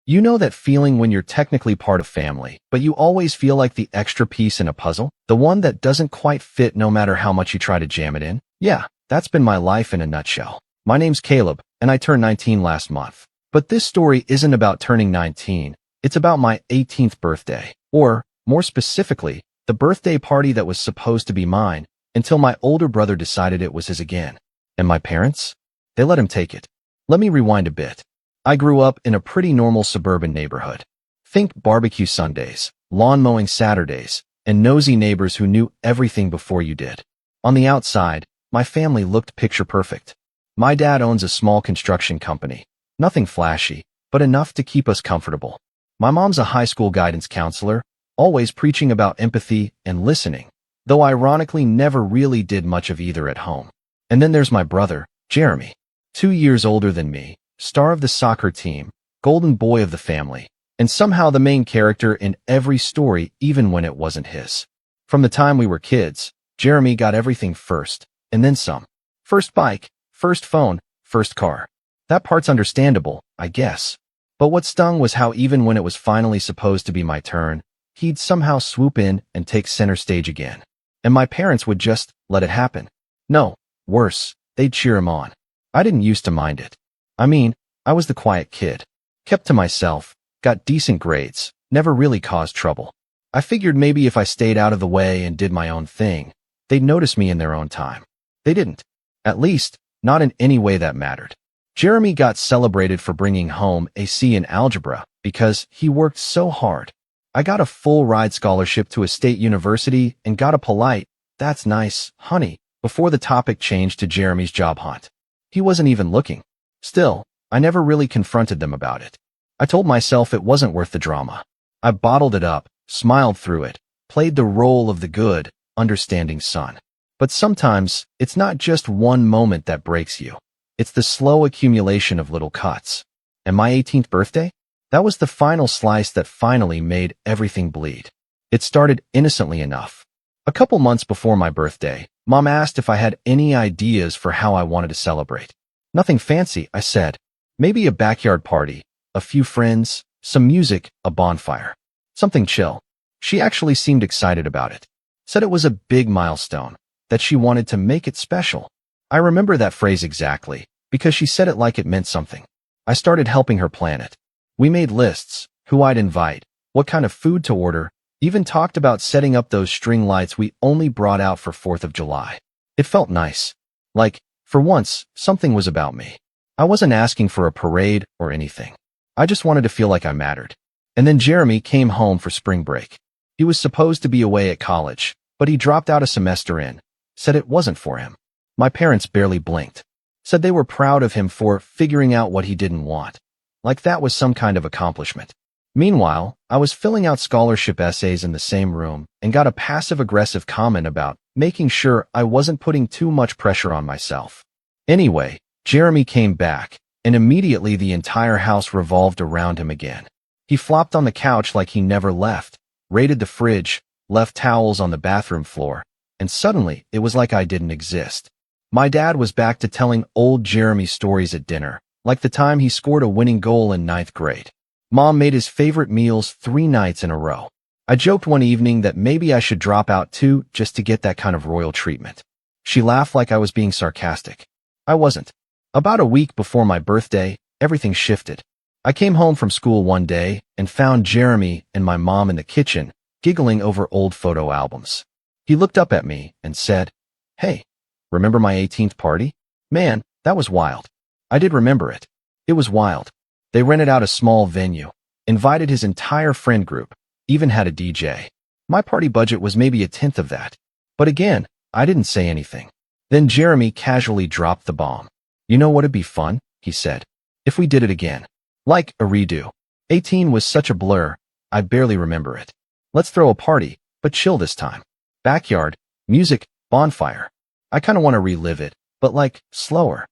You know that feeling when you're technically part of family, but you always feel like the extra piece in a puzzle? The one that doesn't quite fit no matter how much you try to jam it in? Yeah, that's been my life in a nutshell. My name's Caleb, and I turned 19 last month. But this story isn't about turning 19. It's about my 18th birthday. Or, more specifically, the birthday party that was supposed to be mine, until my older brother decided it was his again. And my parents? They let him take it. Let me rewind a bit. I grew up in a pretty normal suburban neighborhood. Think barbecue Sundays, lawn mowing Saturdays, and nosy neighbors who knew everything before you did. On the outside, my family looked picture perfect. My dad owns a small construction company. Nothing flashy, but enough to keep us comfortable. My mom's a high school guidance counselor, always preaching about empathy and listening, though ironically never really did much of either at home. And then there's my brother, Jeremy, 2 years older than me, star of the soccer team, golden boy of the family, and somehow the main character in every story even when it wasn't his. From the time we were kids, Jeremy got everything first, and then some. First bike, first phone, first car. That part's understandable, I guess. But what stung was how even when it was finally supposed to be my turn, he'd somehow swoop in and take center stage again. And my parents would just let it happen. No, worse, they'd cheer him on. I didn't used to mind it. I mean, I was the quiet kid. Kept to myself, got decent grades, never really caused trouble. I figured maybe if I stayed out of the way and did my own thing, they'd notice me in their own time. They didn't. At least, not in any way that mattered. Jeremy got celebrated for bringing home a C in algebra because he worked so hard. I got a full ride scholarship to a state university and got a polite, "That's nice, honey," before the topic changed to Jeremy's job hunt. He wasn't even looking. Still, I never really confronted them about it. I told myself it wasn't worth the drama. I bottled it up, smiled through it, played the role of the good, understanding son. But sometimes, it's not just one moment that breaks you. It's the slow accumulation of little cuts. And my 18th birthday? That was the final slice that finally made everything bleed. It started innocently enough. A couple months before my birthday, Mom asked if I had any ideas for how I wanted to celebrate. Nothing fancy, I said. Maybe a backyard party, a few friends, some music, a bonfire. Something chill. She actually seemed excited about it. Said it was a big milestone, that she wanted to make it special. I remember that phrase exactly, because she said it like it meant something. I started helping her plan it. We made lists, who I'd invite, what kind of food to order, even talked about setting up those string lights we only brought out for 4th of July. It felt nice. Like, for once, something was about me. I wasn't asking for a parade or anything. I just wanted to feel like I mattered. And then Jeremy came home for spring break. He was supposed to be away at college, but he dropped out a semester in. Said it wasn't for him. My parents barely blinked. Said they were proud of him for figuring out what he didn't want. Like that was some kind of accomplishment. Meanwhile, I was filling out scholarship essays in the same room and got a passive-aggressive comment about making sure I wasn't putting too much pressure on myself. Anyway, Jeremy came back, and immediately the entire house revolved around him again. He flopped on the couch like he never left, raided the fridge, left towels on the bathroom floor, and suddenly it was like I didn't exist. My dad was back to telling old Jeremy stories at dinner, like the time he scored a winning goal in 9th grade. Mom made his favorite meals 3 nights in a row. I joked one evening that maybe I should drop out too just to get that kind of royal treatment. She laughed like I was being sarcastic. I wasn't. About a week before my birthday, everything shifted. I came home from school one day and found Jeremy and my mom in the kitchen, giggling over old photo albums. He looked up at me and said, "Hey, remember my 18th party? Man, that was wild." I did remember it. It was wild. They rented out a small venue, invited his entire friend group, even had a DJ. My party budget was maybe 1/10 of that. But again, I didn't say anything. Then Jeremy casually dropped the bomb. "You know what'd be fun?" he said. "If we did it again. Like a redo." 18 was such a blur, I barely remember it. Let's throw a party, but chill this time. Backyard, music, bonfire. I kinda wanna relive it, but like, slower.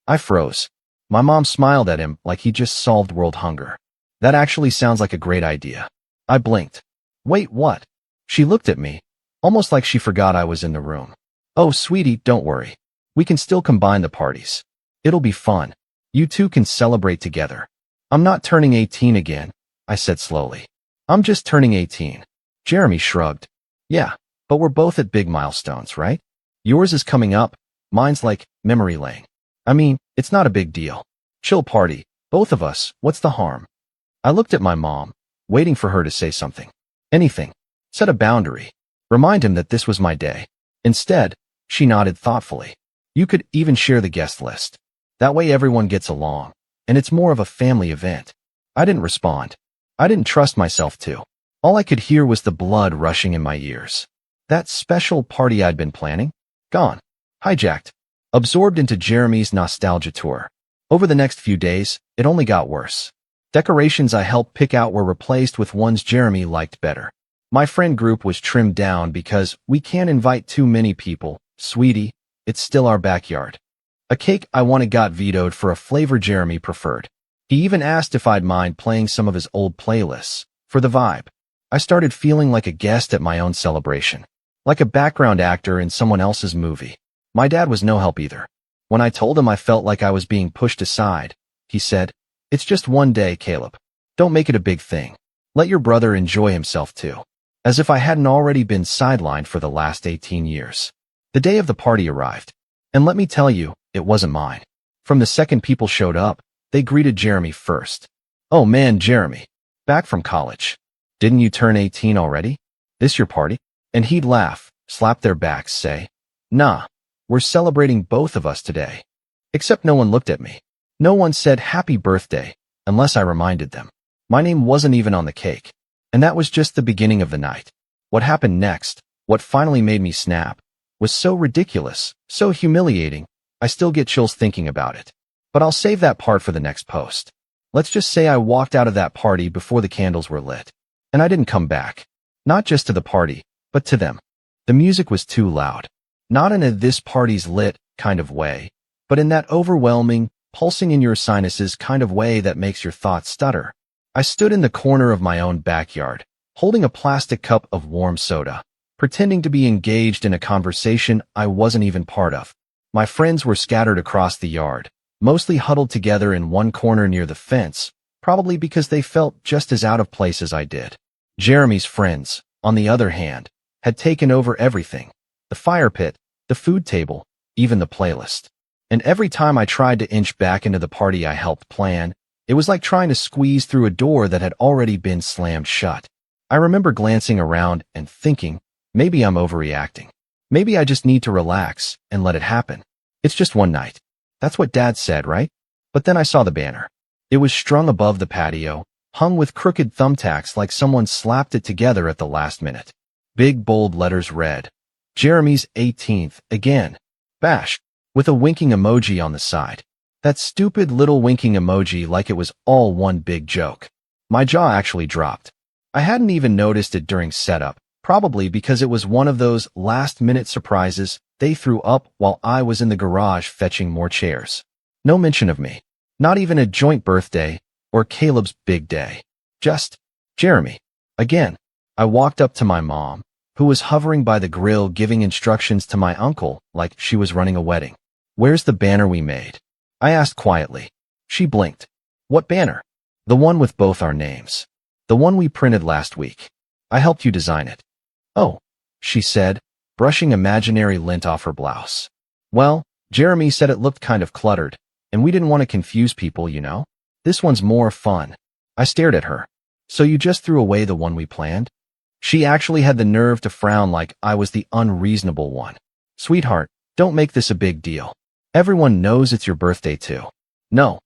I froze. My mom smiled at him like he just solved world hunger. "That actually sounds like a great idea." I blinked. "Wait, what?" She looked at me, almost like she forgot I was in the room. "Oh, sweetie, don't worry. We can still combine the parties. It'll be fun. You two can celebrate together." I'm not turning 18 again, I said slowly. I'm just turning 18. Jeremy shrugged. Yeah, but we're both at big milestones, right? Yours is coming up, mine's like memory lane. I mean, it's not a big deal. Chill party, both of us, what's the harm? I looked at my mom, waiting for her to say something. Anything. Set a boundary. Remind him that this was my day. Instead, she nodded thoughtfully. You could even share the guest list. That way everyone gets along, and it's more of a family event. I didn't respond. I didn't trust myself to. All I could hear was the blood rushing in my ears. That special party I'd been planning? Gone. Hijacked. Absorbed into Jeremy's nostalgia tour. Over the next few days, it only got worse. Decorations I helped pick out were replaced with ones Jeremy liked better. My friend group was trimmed down because we can't invite too many people. Sweetie, it's still our backyard. A cake I wanted got vetoed for a flavor Jeremy preferred. He even asked if I'd mind playing some of his old playlists, for the vibe. I started feeling like a guest at my own celebration. Like a background actor in someone else's movie. My dad was no help either. When I told him I felt like I was being pushed aside, he said, "It's just one day, Caleb. Don't make it a big thing. Let your brother enjoy himself too." As if I hadn't already been sidelined for the last 18 years. The day of the party arrived. And let me tell you, it wasn't mine. From the second people showed up, they greeted Jeremy first. "Oh man, Jeremy. Back from college. Didn't you turn 18 already? This your party?" And he'd laugh, slap their backs, say, "Nah, we're celebrating both of us today." Except no one looked at me. No one said happy birthday, unless I reminded them. My name wasn't even on the cake. And that was just the beginning of the night. What happened next, what finally made me snap, was so ridiculous, so humiliating, I still get chills thinking about it. But I'll save that part for the next post. Let's just say I walked out of that party before the candles were lit. And I didn't come back. Not just to the party, but to them. The music was too loud. Not in a "this party's lit" kind of way, but in that overwhelming, pulsing in your sinuses kind of way that makes your thoughts stutter. I stood in the corner of my own backyard, holding a plastic cup of warm soda, pretending to be engaged in a conversation I wasn't even part of. My friends were scattered across the yard, mostly huddled together in one corner near the fence, probably because they felt just as out of place as I did. Jeremy's friends, on the other hand, had taken over everything. The fire pit, the food table, even the playlist. And every time I tried to inch back into the party I helped plan, it was like trying to squeeze through a door that had already been slammed shut. I remember glancing around and thinking, maybe I'm overreacting. Maybe I just need to relax and let it happen. It's just one night. That's what Dad said, right? But then I saw the banner. It was strung above the patio, hung with crooked thumbtacks like someone slapped it together at the last minute. Big bold letters read, "Jeremy's 18th, again. Bash," with a winking emoji on the side. That stupid little winking emoji like it was all one big joke. My jaw actually dropped. I hadn't even noticed it during setup, probably because it was one of those last-minute surprises they threw up while I was in the garage fetching more chairs. No mention of me. Not even a joint birthday or Caleb's big day. Just Jeremy. Again. I walked up to my mom, who was hovering by the grill giving instructions to my uncle like she was running a wedding. "Where's the banner we made?" I asked quietly. She blinked. "What banner?" "The one with both our names. The one we printed last week. I helped you design it." "Oh," she said, brushing imaginary lint off her blouse. "Well, Jeremy said it looked kind of cluttered, and we didn't want to confuse people, you know? This one's more fun." I stared at her. "So you just threw away the one we planned?" She actually had the nerve to frown like I was the unreasonable one. "Sweetheart, don't make this a big deal. Everyone knows it's your birthday too." No,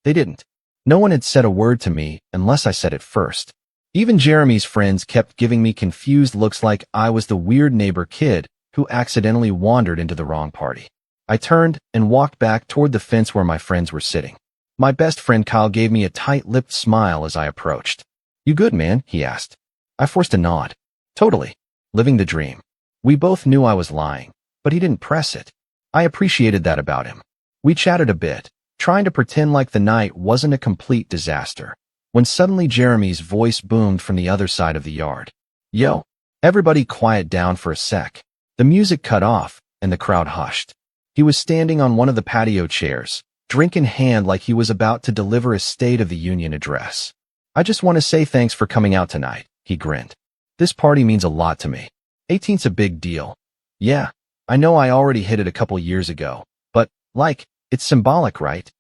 they didn't. No one had said a word to me unless I said it first. Even Jeremy's friends kept giving me confused looks like I was the weird neighbor kid who accidentally wandered into the wrong party. I turned and walked back toward the fence where my friends were sitting. My best friend Kyle gave me a tight-lipped smile as I approached. "You good, man?" he asked. I forced a nod. "Totally. Living the dream." We both knew I was lying, but he didn't press it. I appreciated that about him. We chatted a bit, trying to pretend like the night wasn't a complete disaster, when suddenly Jeremy's voice boomed from the other side of the yard. "Yo, everybody quiet down for a sec." The music cut off, and the crowd hushed. He was standing on one of the patio chairs, drink in hand like he was about to deliver a State of the Union address. I just want to say thanks for coming out tonight, he grinned. This party means a lot to me. 18's a big deal. Yeah, I know I already hit it a couple years ago, but, it's symbolic, right?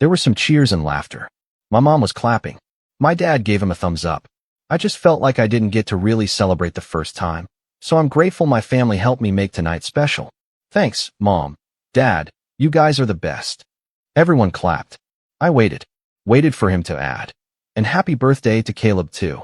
There were some cheers and laughter. My mom was clapping. My dad gave him a thumbs up. I just felt like I didn't get to really celebrate the first time, so I'm grateful my family helped me make tonight special. Thanks, Mom. Dad, you guys are the best. Everyone clapped. I waited for him to add. And happy birthday to Caleb too.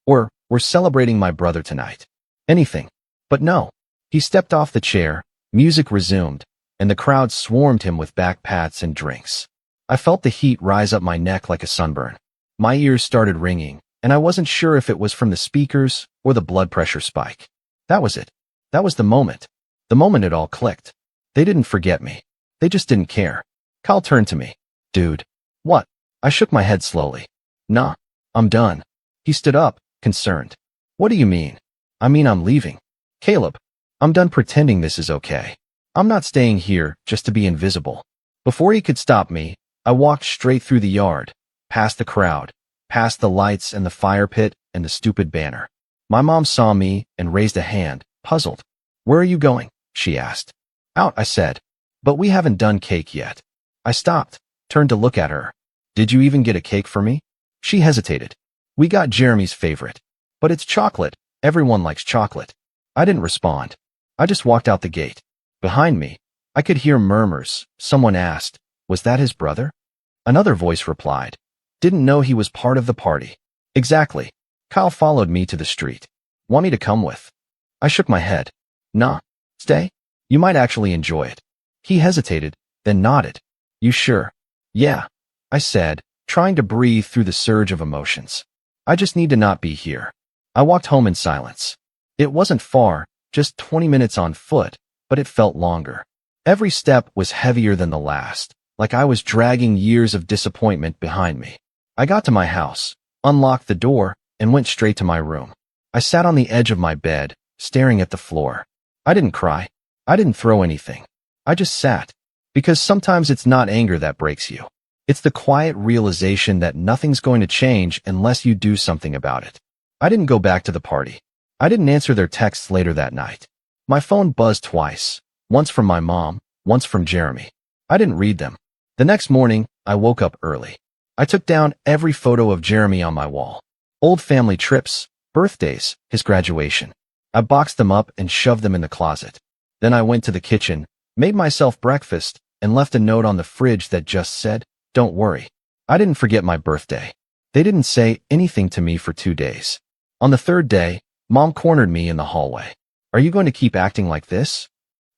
Or, we're celebrating my brother tonight. Anything. But no. He stepped off the chair, music resumed, and the crowd swarmed him with back pats and drinks. I felt the heat rise up my neck like a sunburn. My ears started ringing, and I wasn't sure if it was from the speakers or the blood pressure spike. That was it. That was the moment. The moment it all clicked. They didn't forget me. They just didn't care. Kyle turned to me. Dude. What? I shook my head slowly. Nah, I'm done. He stood up, concerned. What do you mean? I mean I'm leaving. Caleb, I'm done pretending this is okay. I'm not staying here just to be invisible. Before he could stop me, I walked straight through the yard, past the crowd, past the lights and the fire pit and the stupid banner. My mom saw me and raised a hand, puzzled. Where are you going? She asked. Out, I said. But we haven't done cake yet. I stopped, turned to look at her. Did you even get a cake for me? She hesitated. We got Jeremy's favorite. But it's chocolate. Everyone likes chocolate. I didn't respond. I just walked out the gate. Behind me, I could hear murmurs. Someone asked, was that his brother? Another voice replied, didn't know he was part of the party. Exactly. Kyle followed me to the street. Want me to come with? I shook my head. Nah. Stay? You might actually enjoy it. He hesitated, then nodded. You sure? Yeah, I said, trying to breathe through the surge of emotions. I just need to not be here. I walked home in silence. It wasn't far, just 20 minutes on foot, but it felt longer. Every step was heavier than the last, like I was dragging years of disappointment behind me. I got to my house, unlocked the door, and went straight to my room. I sat on the edge of my bed, staring at the floor. I didn't cry. I didn't throw anything. I just sat. Because sometimes it's not anger that breaks you. It's the quiet realization that nothing's going to change unless you do something about it. I didn't go back to the party. I didn't answer their texts later that night. My phone buzzed twice, once from my mom, once from Jeremy. I didn't read them. The next morning, I woke up early. I took down every photo of Jeremy on my wall. Old family trips, birthdays, his graduation. I boxed them up and shoved them in the closet. Then I went to the kitchen, made myself breakfast, and left a note on the fridge that just said, don't worry. I didn't forget my birthday. They didn't say anything to me for 2 days. On the third day, Mom cornered me in the hallway. Are you going to keep acting like this?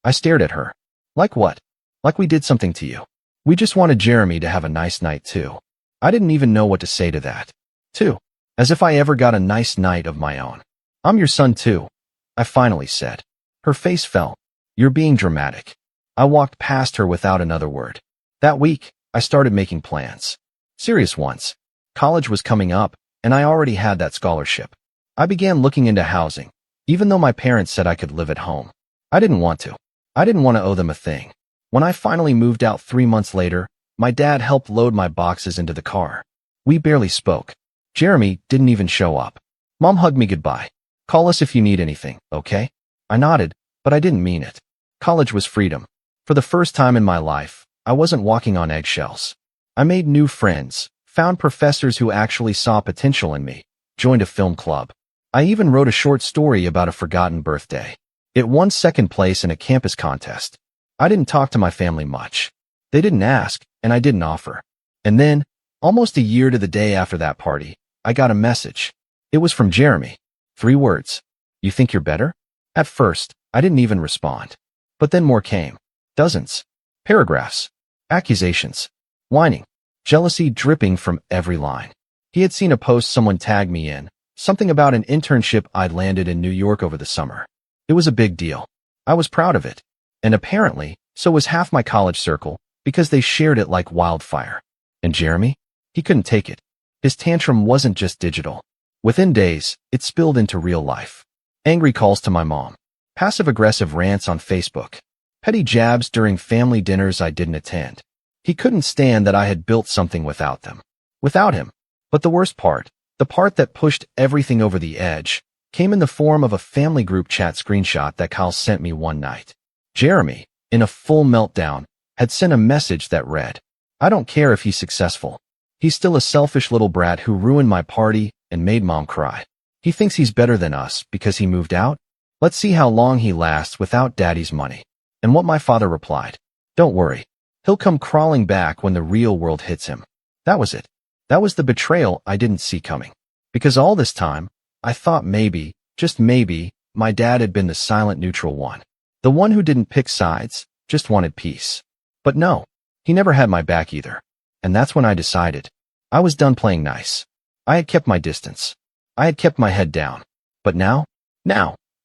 I stared at her. Like what? Like we did something to you. We just wanted Jeremy to have a nice night too. I didn't even know what to say to that. Too. As if I ever got a nice night of my own. I'm your son too, I finally said. Her face fell. You're being dramatic. I walked past her without another word. That week, I started making plans. Serious ones. College was coming up, and I already had that scholarship. I began looking into housing, even though my parents said I could live at home. I didn't want to. I didn't want to owe them a thing. When I finally moved out 3 months later, my dad helped load my boxes into the car. We barely spoke. Jeremy didn't even show up. Mom hugged me goodbye. Call us if you need anything, okay? I nodded, but I didn't mean it. College was freedom. For the first time in my life, I wasn't walking on eggshells. I made new friends, found professors who actually saw potential in me, joined a film club. I even wrote a short story about a forgotten birthday. It won second place in a campus contest. I didn't talk to my family much. They didn't ask, and I didn't offer. And then, almost a year to the day after that party, I got a message. It was from Jeremy. 3 words. You think you're better? At first, I didn't even respond. But then more came. Dozens. Paragraphs. Accusations. Whining. Jealousy dripping from every line. He had seen a post someone tagged me in, something about an internship I'd landed in New York over the summer. It was a big deal. I was proud of it. And apparently, so was half my college circle, because they shared it like wildfire. And Jeremy? He couldn't take it. His tantrum wasn't just digital. Within days, it spilled into real life. Angry calls to my mom. Passive-aggressive rants on Facebook. Petty jabs during family dinners I didn't attend. He couldn't stand that I had built something without them. Without him. But the worst part, the part that pushed everything over the edge, came in the form of a family group chat screenshot that Kyle sent me one night. Jeremy, in a full meltdown, had sent a message that read, "I don't care if he's successful. He's still a selfish little brat who ruined my party and made Mom cry. He thinks he's better than us because he moved out. Let's see how long he lasts without Daddy's money." And what my father replied, "Don't worry. He'll come crawling back when the real world hits him." That was it. That was the betrayal I didn't see coming. Because all this time, I thought maybe, just maybe, my dad had been the silent neutral one. The one who didn't pick sides, just wanted peace. But no, he never had my back either. And that's when I decided. I was done playing nice. I had kept my distance. I had kept my head down. But now,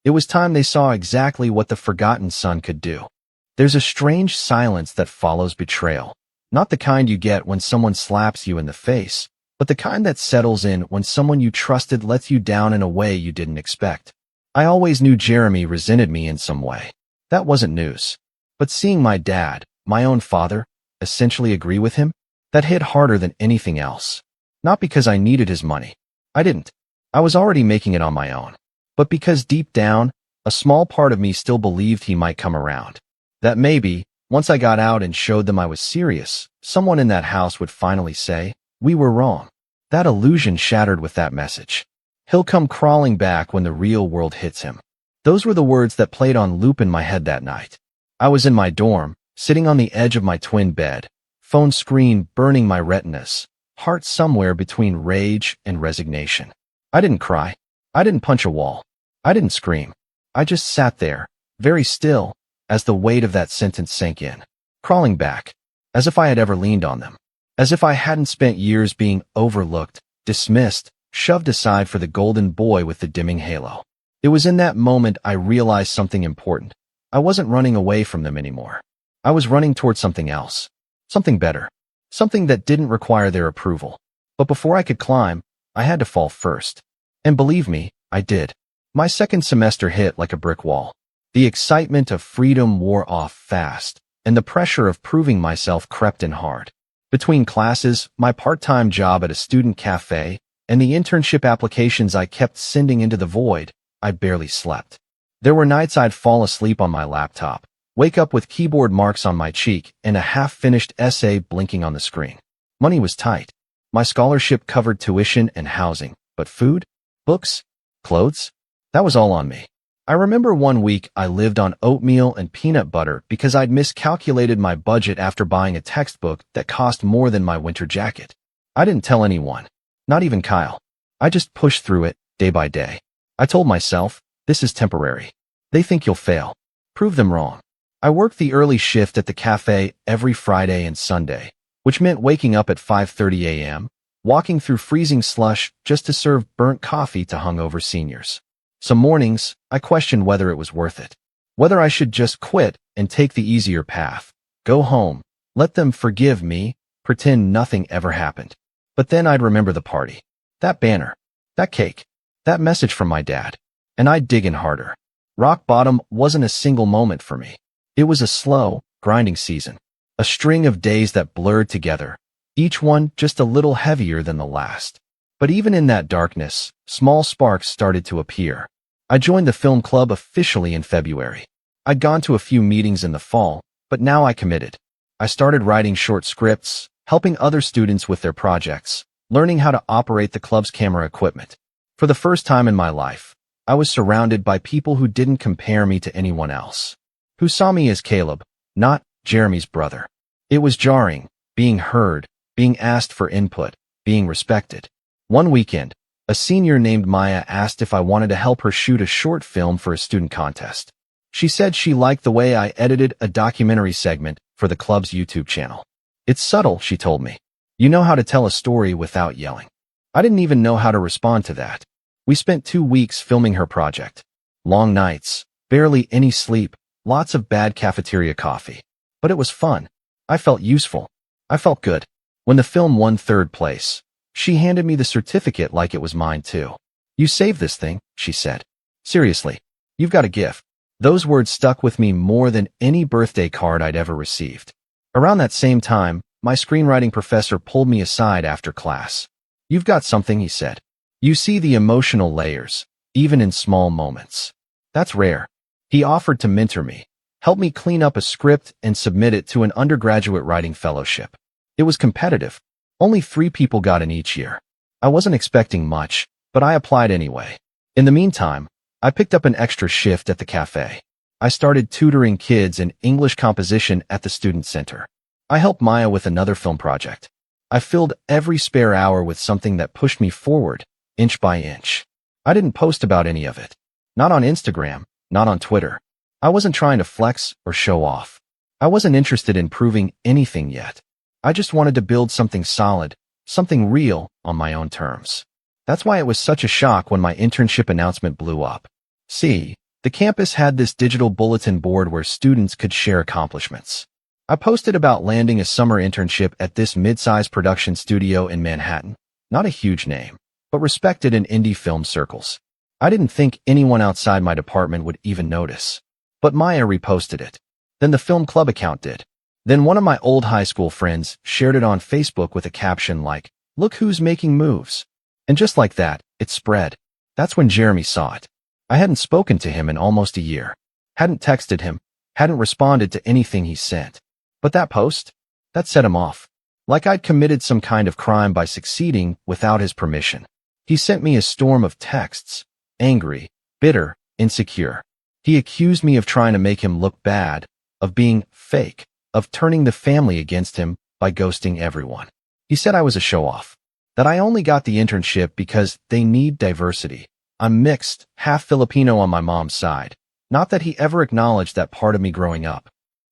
it was time they saw exactly what the forgotten son could do. There's a strange silence that follows betrayal. Not the kind you get when someone slaps you in the face, but the kind that settles in when someone you trusted lets you down in a way you didn't expect. I always knew Jeremy resented me in some way. That wasn't news. But seeing my dad, my own father, essentially agree with him, that hit harder than anything else. Not because I needed his money. I didn't. I was already making it on my own. But because deep down, a small part of me still believed he might come around. That maybe, once I got out and showed them I was serious, someone in that house would finally say, "We were wrong." That illusion shattered with that message. "He'll come crawling back when the real world hits him." Those were the words that played on loop in my head that night. I was in my dorm, sitting on the edge of my twin bed, phone screen burning my retinas, heart somewhere between rage and resignation. I didn't cry. I didn't punch a wall. I didn't scream. I just sat there, very still, as the weight of that sentence sank in, crawling back, as if I had ever leaned on them, as if I hadn't spent years being overlooked, dismissed, shoved aside for the golden boy with the dimming halo. It was in that moment I realized something important. I wasn't running away from them anymore. I was running towards something else, something better, something that didn't require their approval. But before I could climb, I had to fall first. And believe me, I did. My second semester hit like a brick wall. The excitement of freedom wore off fast, and the pressure of proving myself crept in hard. Between classes, my part-time job at a student cafe, and the internship applications I kept sending into the void, I barely slept. There were nights I'd fall asleep on my laptop, wake up with keyboard marks on my cheek and a half-finished essay blinking on the screen. Money was tight. My scholarship covered tuition and housing, but food, books, clothes, that was all on me. I remember one week I lived on oatmeal and peanut butter because I'd miscalculated my budget after buying a textbook that cost more than my winter jacket. I didn't tell anyone, not even Kyle. I just pushed through it, day by day. I told myself, this is temporary. They think you'll fail. Prove them wrong. I worked the early shift at the cafe every Friday and Sunday, which meant waking up at 5:30 a.m., walking through freezing slush just to serve burnt coffee to hungover seniors. Some mornings, I questioned whether it was worth it. Whether I should just quit and take the easier path, go home, let them forgive me, pretend nothing ever happened. But then I'd remember the party, that banner, that cake, that message from my dad, and I'd dig in harder. Rock bottom wasn't a single moment for me. It was a slow, grinding season, a string of days that blurred together, each one just a little heavier than the last. But even in that darkness, small sparks started to appear. I joined the film club officially in February. I'd gone to a few meetings in the fall, but now I committed. I started writing short scripts, helping other students with their projects, learning how to operate the club's camera equipment. For the first time in my life, I was surrounded by people who didn't compare me to anyone else, who saw me as Caleb, not Jeremy's brother. It was jarring, being heard, being asked for input, being respected. One weekend, a senior named Maya asked if I wanted to help her shoot a short film for a student contest. She said she liked the way I edited a documentary segment for the club's YouTube channel. "It's subtle," she told me. "You know how to tell a story without yelling." I didn't even know how to respond to that. We spent 2 weeks filming her project. Long nights, barely any sleep, lots of bad cafeteria coffee. But it was fun. I felt useful. I felt good. When the film won 3rd place, she handed me the certificate like it was mine too. "You saved this thing," she said. "Seriously, you've got a gift." Those words stuck with me more than any birthday card I'd ever received. Around that same time, my screenwriting professor pulled me aside after class. "You've got something," he said. "You see the emotional layers, even in small moments. That's rare." He offered to mentor me, help me clean up a script and submit it to an undergraduate writing fellowship. It was competitive. Only 3 people got in each year. I wasn't expecting much, but I applied anyway. In the meantime, I picked up an extra shift at the cafe. I started tutoring kids in English composition at the student center. I helped Maya with another film project. I filled every spare hour with something that pushed me forward, inch by inch. I didn't post about any of it. Not on Instagram, not on Twitter. I wasn't trying to flex or show off. I wasn't interested in proving anything yet. I just wanted to build something solid, something real, on my own terms. That's why it was such a shock when my internship announcement blew up. See, the campus had this digital bulletin board where students could share accomplishments. I posted about landing a summer internship at this mid-sized production studio in Manhattan. Not a huge name, but respected in indie film circles. I didn't think anyone outside my department would even notice. But Maya reposted it. Then the film club account did. Then one of my old high school friends shared it on Facebook with a caption like, "Look who's making moves." And just like that, it spread. That's when Jeremy saw it. I hadn't spoken to him in almost a year. Hadn't texted him. Hadn't responded to anything he sent. But that post? That set him off. Like I'd committed some kind of crime by succeeding without his permission. He sent me a storm of texts. Angry, bitter, insecure. He accused me of trying to make him look bad, of being fake, of turning the family against him by ghosting everyone. He said I was a show-off. That I only got the internship because they need diversity. I'm mixed, half Filipino on my mom's side. Not that he ever acknowledged that part of me growing up.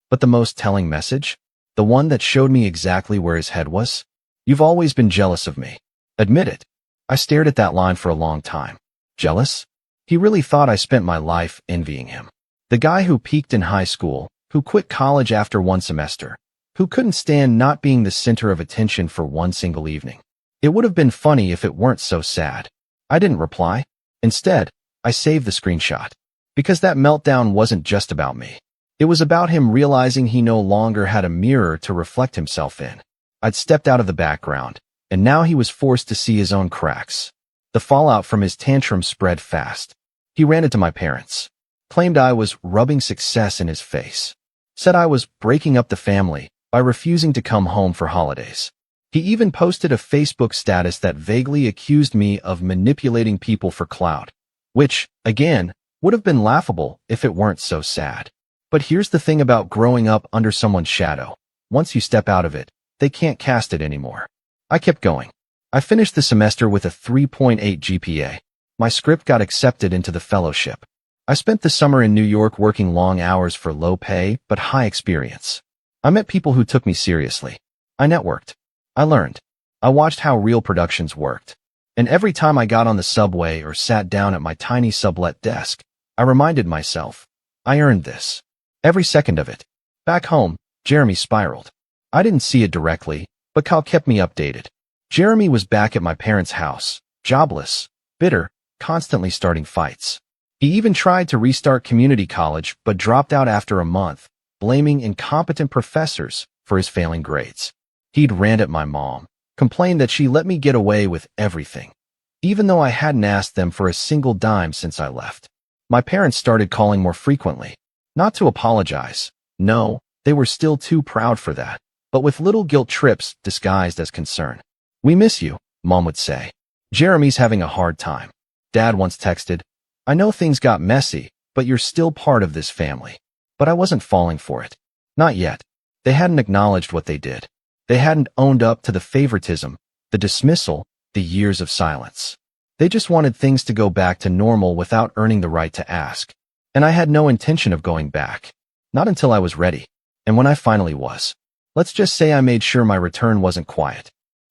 But the most telling message? The one that showed me exactly where his head was? "You've always been jealous of me. Admit it." I stared at that line for a long time. Jealous? He really thought I spent my life envying him. The guy who peaked in high school, who quit college after one semester, who couldn't stand not being the center of attention for one single evening. It would have been funny if it weren't so sad. I didn't reply. Instead, I saved the screenshot. Because that meltdown wasn't just about me. It was about him realizing he no longer had a mirror to reflect himself in. I'd stepped out of the background, and now he was forced to see his own cracks. The fallout from his tantrum spread fast. He ran into my parents. Claimed I was rubbing success in his face. Said I was breaking up the family by refusing to come home for holidays. He even posted a Facebook status that vaguely accused me of manipulating people for clout, which, again, would have been laughable if it weren't so sad. But here's the thing about growing up under someone's shadow. Once you step out of it, they can't cast it anymore. I kept going. I finished the semester with a 3.8 GPA. My script got accepted into the fellowship. I spent the summer in New York working long hours for low pay but high experience. I met people who took me seriously. I networked. I learned. I watched how real productions worked. And every time I got on the subway or sat down at my tiny sublet desk, I reminded myself, I earned this. Every second of it. Back home, Jeremy spiraled. I didn't see it directly, but Kyle kept me updated. Jeremy was back at my parents' house, jobless, bitter, constantly starting fights. He even tried to restart community college but dropped out after a month, blaming incompetent professors for his failing grades. He'd rant at my mom, complained that she let me get away with everything, even though I hadn't asked them for a single dime since I left. My parents started calling more frequently. Not to apologize. No, they were still too proud for that, but with little guilt trips disguised as concern. "We miss you," Mom would say. "Jeremy's having a hard time." Dad once texted, "I know things got messy, but you're still part of this family." But I wasn't falling for it. Not yet. They hadn't acknowledged what they did. They hadn't owned up to the favoritism, the dismissal, the years of silence. They just wanted things to go back to normal without earning the right to ask. And I had no intention of going back. Not until I was ready. And when I finally was. Let's just say I made sure my return wasn't quiet.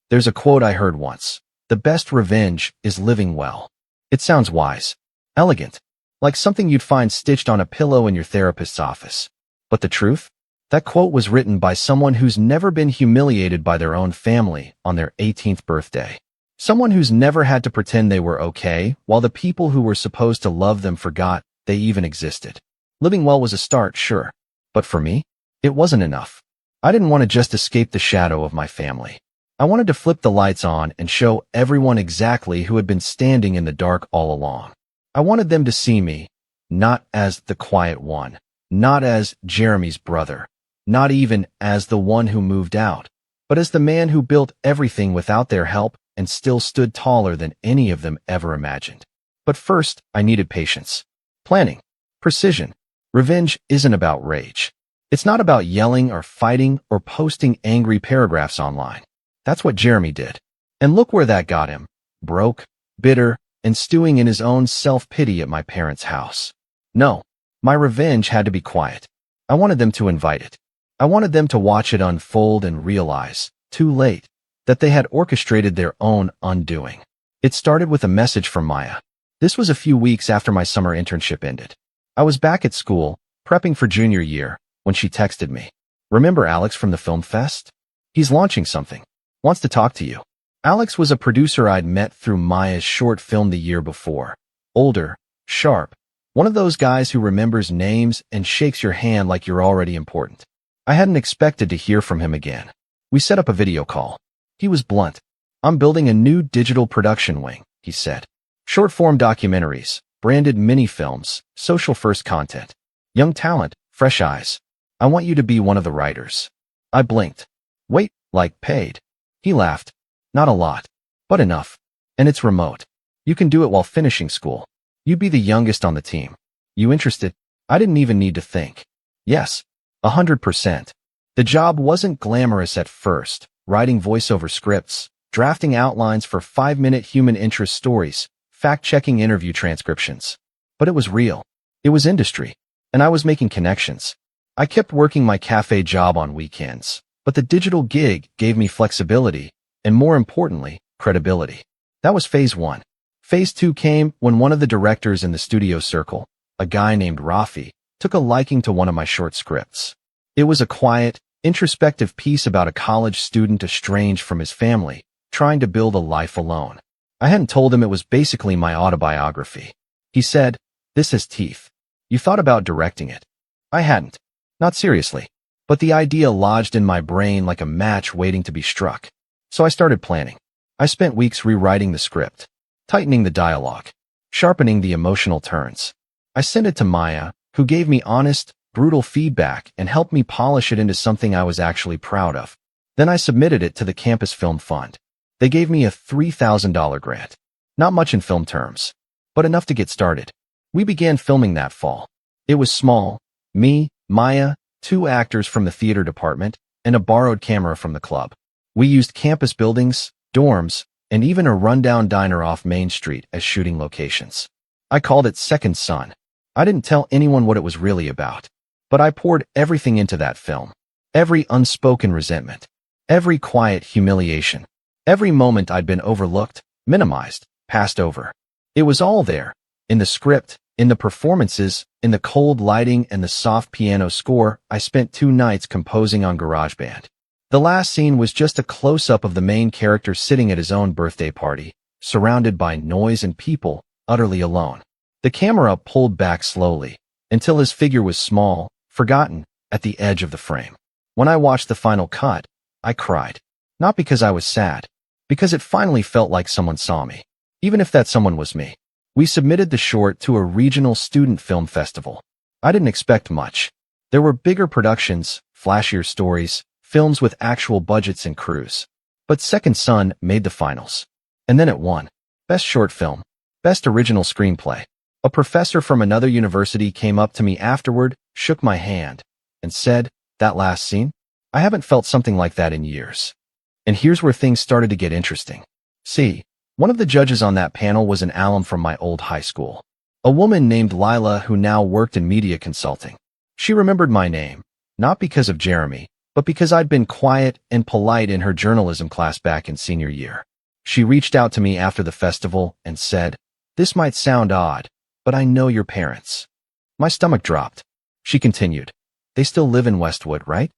There's a quote I heard once. The best revenge is living well. It sounds wise. Elegant. Like something you'd find stitched on a pillow in your therapist's office. But the truth? That quote was written by someone who's never been humiliated by their own family on their 18th birthday. Someone who's never had to pretend they were okay while the people who were supposed to love them forgot they even existed. Living well was a start, sure. But for me, it wasn't enough. I didn't want to just escape the shadow of my family. I wanted to flip the lights on and show everyone exactly who had been standing in the dark all along. I wanted them to see me, not as the quiet one, not as Jeremy's brother, not even as the one who moved out, but as the man who built everything without their help and still stood taller than any of them ever imagined. But first, I needed patience, planning, precision. Revenge isn't about rage. It's not about yelling or fighting or posting angry paragraphs online. That's what Jeremy did. And look where that got him. Broke, bitter, and stewing in his own self-pity at my parents' house. No, my revenge had to be quiet. I wanted them to invite it. I wanted them to watch it unfold and realize, too late, that they had orchestrated their own undoing. It started with a message from Maya. This was a few weeks after my summer internship ended. I was back at school, prepping for junior year, when she texted me. Remember Alex from the film fest? He's launching something. Wants to talk to you. Alex was a producer I'd met through Maya's short film the year before. Older, sharp, one of those guys who remembers names and shakes your hand like you're already important. I hadn't expected to hear from him again. We set up a video call. He was blunt. I'm building a new digital production wing, he said. Short-form documentaries, branded mini-films, social-first content. Young talent, fresh eyes. I want you to be one of the writers. I blinked. Wait, like paid? He laughed. Not a lot, but enough. And it's remote. You can do it while finishing school. You'd be the youngest on the team. You interested? I didn't even need to think. Yes, 100%. The job wasn't glamorous at first, writing voiceover scripts, drafting outlines for 5-minute human interest stories, fact-checking interview transcriptions. But it was real. It was industry. And I was making connections. I kept working my cafe job on weekends, but the digital gig gave me flexibility, and more importantly, credibility. That was phase 1. Phase 2 came when one of the directors in the studio circle, a guy named Rafi, took a liking to one of my short scripts. It was a quiet, introspective piece about a college student estranged from his family, trying to build a life alone. I hadn't told him it was basically my autobiography. He said, "This has teeth. You thought about directing it?" I hadn't. Not seriously. But the idea lodged in my brain like a match waiting to be struck. So I started planning. I spent weeks rewriting the script, tightening the dialogue, sharpening the emotional turns. I sent it to Maya, who gave me honest, brutal feedback and helped me polish it into something I was actually proud of. Then I submitted it to the Campus Film Fund. They gave me a $3,000 grant. Not much in film terms, but enough to get started. We began filming that fall. It was small. Me, Maya, 2 actors from the theater department, and a borrowed camera from the club. We used campus buildings, dorms, and even a rundown diner off Main Street as shooting locations. I called it Second Son. I didn't tell anyone what it was really about, but I poured everything into that film. Every unspoken resentment, every quiet humiliation, every moment I'd been overlooked, minimized, passed over. It was all there, in the script, in the performances, in the cold lighting and the soft piano score I spent 2 nights composing on GarageBand. The last scene was just a close-up of the main character sitting at his own birthday party, surrounded by noise and people, utterly alone. The camera pulled back slowly, until his figure was small, forgotten, at the edge of the frame. When I watched the final cut, I cried. Not because I was sad, because it finally felt like someone saw me, even if that someone was me. We submitted the short to a regional student film festival. I didn't expect much. There were bigger productions, flashier stories, films with actual budgets and crews. But Second Son made the finals. And then it won. Best Short Film. Best Original Screenplay. A professor from another university came up to me afterward, shook my hand, and said, "That last scene? I haven't felt something like that in years." And here's where things started to get interesting. See, one of the judges on that panel was an alum from my old high school. A woman named Lila who now worked in media consulting. She remembered my name, not because of Jeremy, but because I'd been quiet and polite in her journalism class back in senior year. She reached out to me after the festival and said, "This might sound odd, but I know your parents." My stomach dropped. She continued, "They still live in Westwood, right?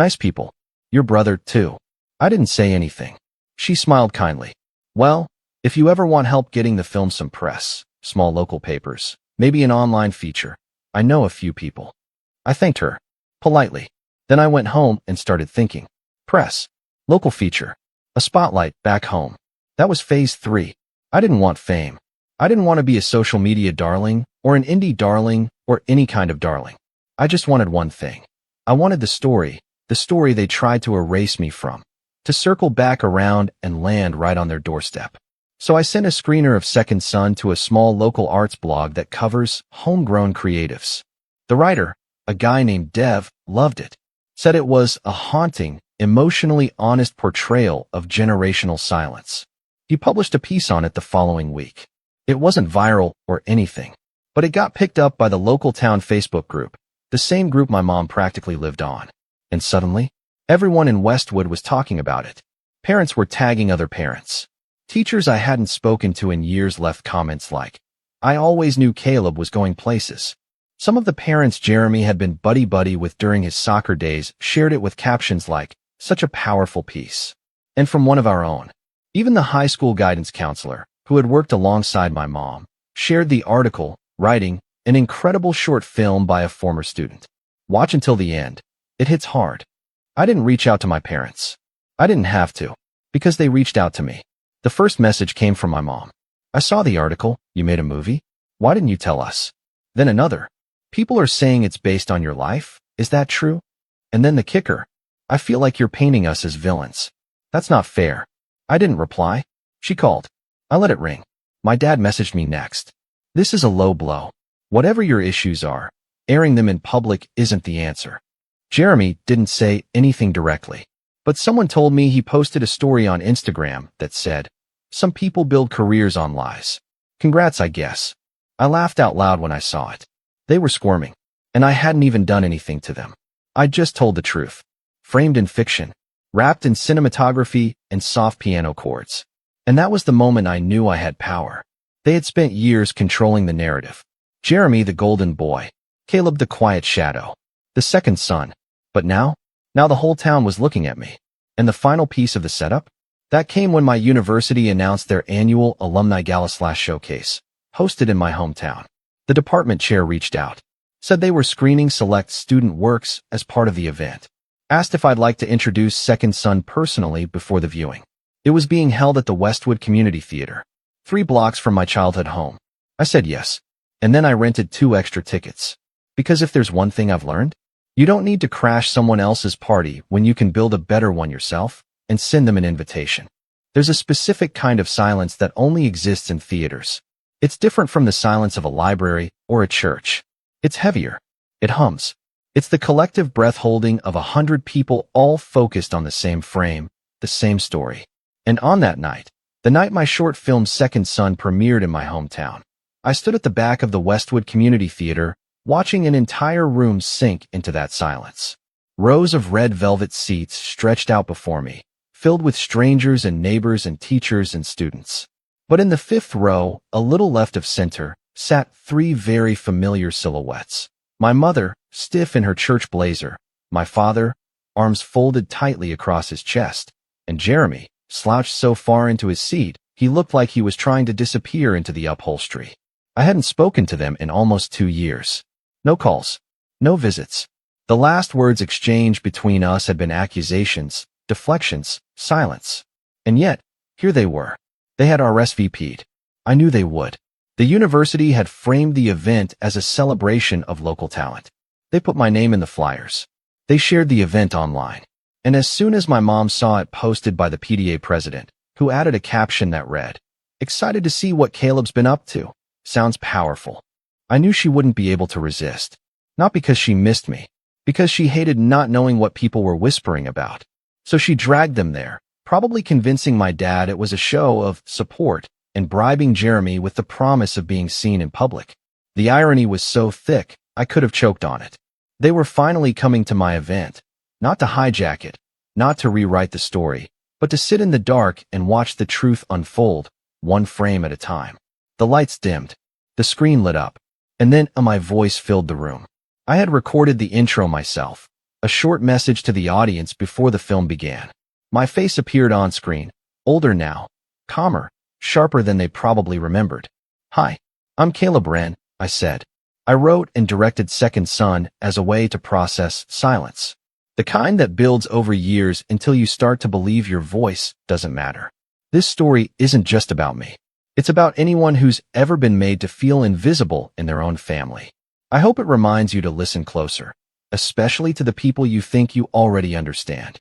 Nice people. Your brother, too." I didn't say anything. She smiled kindly. "Well, if you ever want help getting the film some press, small local papers, maybe an online feature, I know a few people." I thanked her. Politely. Then I went home and started thinking. Press. Local feature. A spotlight back home. That was phase 3. I didn't want fame. I didn't want to be a social media darling, or an indie darling, or any kind of darling. I just wanted one thing. I wanted the story they tried to erase me from, to circle back around and land right on their doorstep. So I sent a screener of Second Son to a small local arts blog that covers homegrown creatives. The writer, a guy named Dev, loved it. Said it was a haunting, emotionally honest portrayal of generational silence. He published a piece on it the following week. It wasn't viral or anything, but it got picked up by the local town Facebook group, the same group my mom practically lived on. And suddenly, everyone in Westwood was talking about it. Parents were tagging other parents. Teachers I hadn't spoken to in years left comments like, "I always knew Caleb was going places." Some of the parents Jeremy had been buddy-buddy with during his soccer days shared it with captions like, "Such a powerful piece." And from one of our own. Even the high school guidance counselor, who had worked alongside my mom, shared the article, writing an incredible short film by a former student. Watch until the end. It hits hard. I didn't reach out to my parents. I didn't have to, because they reached out to me. The first message came from my mom. "I saw the article. You made a movie? Why didn't you tell us?" Then another. "People are saying it's based on your life. Is that true?" And then the kicker. "I feel like you're painting us as villains. That's not fair." I didn't reply. She called. I let it ring. My dad messaged me next. "This is a low blow. Whatever your issues are, airing them in public isn't the answer." Jeremy didn't say anything directly, but someone told me he posted a story on Instagram that said, "Some people build careers on lies. Congrats, I guess." I laughed out loud when I saw it. They were squirming, and I hadn't even done anything to them. I just told the truth. Framed in fiction, wrapped in cinematography and soft piano chords. And that was the moment I knew I had power. They had spent years controlling the narrative. Jeremy, the golden boy. Caleb, the quiet shadow. The second son. But now the whole town was looking at me. And the final piece of the setup? That came when my university announced their annual alumni gala/showcase, hosted in my hometown. The department chair reached out, said they were screening select student works as part of the event. Asked if I'd like to introduce Second Son personally before the viewing. It was being held at the Westwood Community Theater, 3 blocks from my childhood home. I said yes, and then I rented 2 extra tickets. Because if there's one thing I've learned, you don't need to crash someone else's party when you can build a better one yourself and send them an invitation. There's a specific kind of silence that only exists in theaters. It's different from the silence of a library or a church. It's heavier. It hums. It's the collective breath holding of 100 people all focused on the same frame, the same story. And on that night, the night my short film Second Son premiered in my hometown, I stood at the back of the Westwood Community Theater, watching an entire room sink into that silence. Rows of red velvet seats stretched out before me, filled with strangers and neighbors and teachers and students. But in the 5th row, a little left of center, sat 3 very familiar silhouettes. My mother, stiff in her church blazer, my father, arms folded tightly across his chest, and Jeremy, slouched so far into his seat, he looked like he was trying to disappear into the upholstery. I hadn't spoken to them in almost 2 years. No calls. No visits. The last words exchanged between us had been accusations, deflections, silence. And yet, here they were. They had RSVP'd. I knew they would. The university had framed the event as a celebration of local talent. They put my name in the flyers. They shared the event online. And as soon as my mom saw it posted by the PTA president, who added a caption that read, "Excited to see what Caleb's been up to. Sounds powerful." I knew she wouldn't be able to resist. Not because she missed me, because she hated not knowing what people were whispering about. So she dragged them there, probably convincing my dad it was a show of support and bribing Jeremy with the promise of being seen in public. The irony was so thick, I could have choked on it. They were finally coming to my event, not to hijack it, not to rewrite the story, but to sit in the dark and watch the truth unfold, one frame at a time. The lights dimmed. The screen lit up. And then my voice filled the room. I had recorded the intro myself, a short message to the audience before the film began. My face appeared on screen, older now, calmer, sharper than they probably remembered. "Hi, I'm Caleb Wren," I said. I wrote and directed Second Son as a way to process silence. The kind that builds over years until you start to believe your voice doesn't matter. This story isn't just about me. It's about anyone who's ever been made to feel invisible in their own family. I hope it reminds you to listen closer, especially to the people you think you already understand.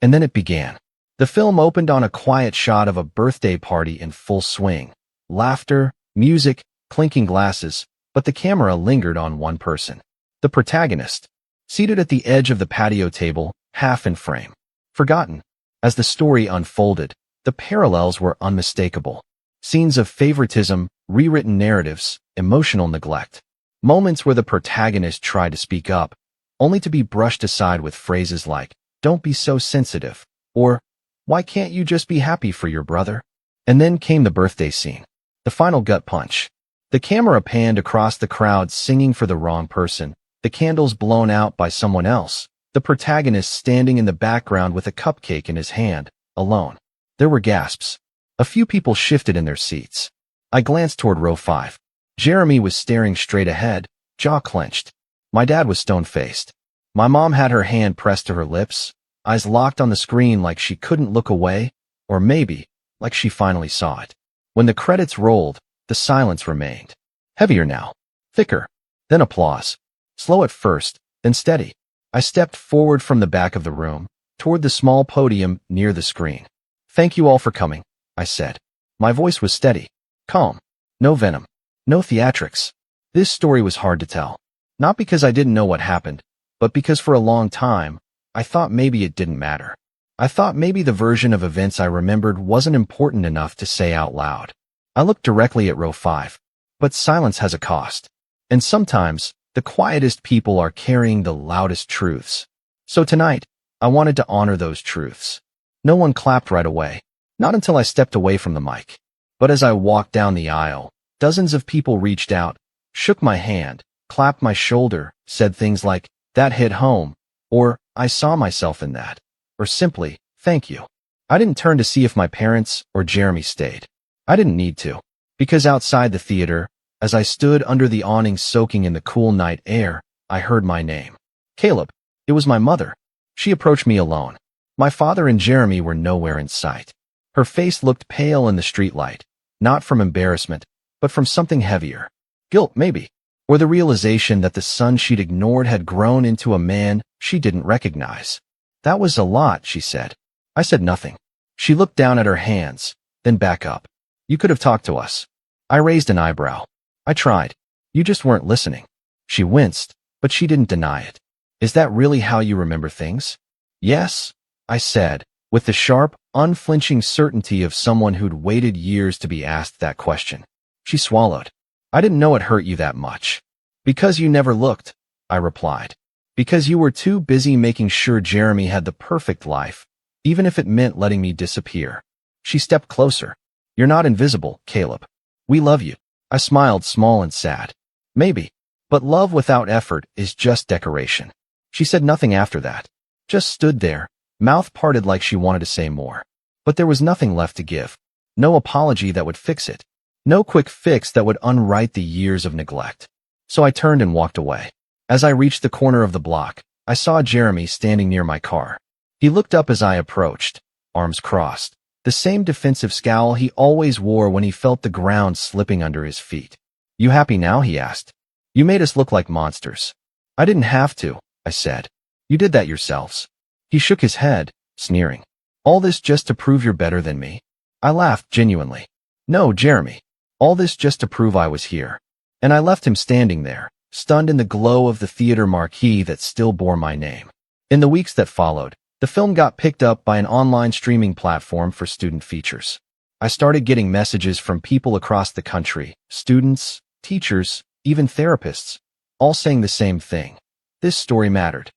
And then it began. The film opened on a quiet shot of a birthday party in full swing. Laughter, music, clinking glasses, but the camera lingered on one person. The protagonist, seated at the edge of the patio table, half in frame. Forgotten. As the story unfolded, the parallels were unmistakable. Scenes of favoritism, rewritten narratives, emotional neglect. Moments where the protagonist tried to speak up, only to be brushed aside with phrases like, "Don't be so sensitive," or, "Why can't you just be happy for your brother?" And then came the birthday scene. The final gut punch. The camera panned across the crowd singing for the wrong person, the candles blown out by someone else, the protagonist standing in the background with a cupcake in his hand, alone. There were gasps. A few people shifted in their seats. I glanced toward row 5. Jeremy was staring straight ahead, jaw clenched. My dad was stone-faced. My mom had her hand pressed to her lips, eyes locked on the screen like she couldn't look away, or maybe, like she finally saw it. When the credits rolled, the silence remained. Heavier now. Thicker. Then applause. Slow at first, then steady. I stepped forward from the back of the room, toward the small podium near the screen. "Thank you all for coming," I said. My voice was steady, calm. No venom. No theatrics. This story was hard to tell. Not because I didn't know what happened, but because for a long time, I thought maybe it didn't matter. I thought maybe the version of events I remembered wasn't important enough to say out loud. I looked directly at row 5. But silence has a cost. And sometimes, the quietest people are carrying the loudest truths. So tonight, I wanted to honor those truths. No one clapped right away. Not until I stepped away from the mic. But as I walked down the aisle, dozens of people reached out, shook my hand, clapped my shoulder, said things like, "That hit home," or "I saw myself in that," or simply, "Thank you." I didn't turn to see if my parents or Jeremy stayed. I didn't need to. Because outside the theater, as I stood under the awning soaking in the cool night air, I heard my name. Caleb. It was my mother. She approached me alone. My father and Jeremy were nowhere in sight. Her face looked pale in the streetlight, not from embarrassment, but from something heavier. Guilt, maybe. Or the realization that the son she'd ignored had grown into a man she didn't recognize. "That was a lot," she said. I said nothing. She looked down at her hands, then back up. "You could have talked to us." I raised an eyebrow. "I tried. You just weren't listening." She winced, but she didn't deny it. "Is that really how you remember things?" "Yes," I said, with the sharp, unflinching certainty of someone who'd waited years to be asked that question. She swallowed. "I didn't know it hurt you that much." "Because you never looked," I replied. "Because you were too busy making sure Jeremy had the perfect life, even if it meant letting me disappear." She stepped closer. "You're not invisible, Caleb. We love you." I smiled, small and sad. "Maybe. But love without effort is just decoration." She said nothing after that. Just stood there, mouth parted like she wanted to say more. But there was nothing left to give. No apology that would fix it. No quick fix that would unwrite the years of neglect. So I turned and walked away. As I reached the corner of the block, I saw Jeremy standing near my car. He looked up as I approached, arms crossed. The same defensive scowl he always wore when he felt the ground slipping under his feet. "You happy now?" he asked. "You made us look like monsters." "I didn't have to," I said. "You did that yourselves." He shook his head, sneering. "All this just to prove you're better than me?" I laughed genuinely. "No, Jeremy. All this just to prove I was here." And I left him standing there, stunned in the glow of the theater marquee that still bore my name. In the weeks that followed, the film got picked up by an online streaming platform for student features. I started getting messages from people across the country, students, teachers, even therapists, all saying the same thing. This story mattered.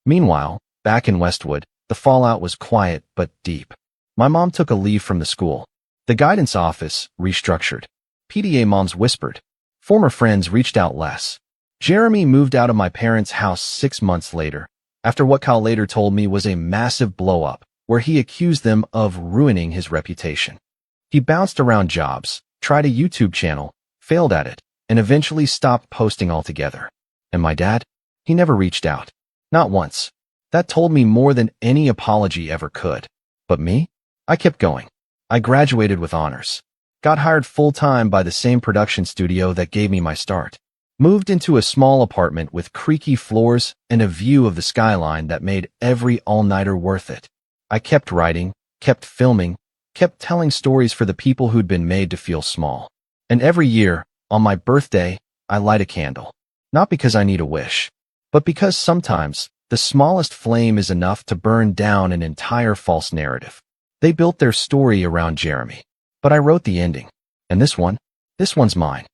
Meanwhile, back in Westwood, the fallout was quiet but deep. My mom took a leave from the school. The guidance office restructured. PTA moms whispered. Former friends reached out less. Jeremy moved out of my parents' house 6 months later, after what Kyle later told me was a massive blow-up, where he accused them of ruining his reputation. He bounced around jobs, tried a YouTube channel, failed at it, and eventually stopped posting altogether. And my dad? He never reached out. Not once. That told me more than any apology ever could. But me? I kept going. I graduated with honors. Got hired full-time by the same production studio that gave me my start. Moved into a small apartment with creaky floors and a view of the skyline that made every all-nighter worth it. I kept writing, kept filming, kept telling stories for the people who'd been made to feel small. And every year, on my birthday, I light a candle. Not because I need a wish, but because sometimes the smallest flame is enough to burn down an entire false narrative. They built their story around Jeremy, but I wrote the ending. And this one's mine.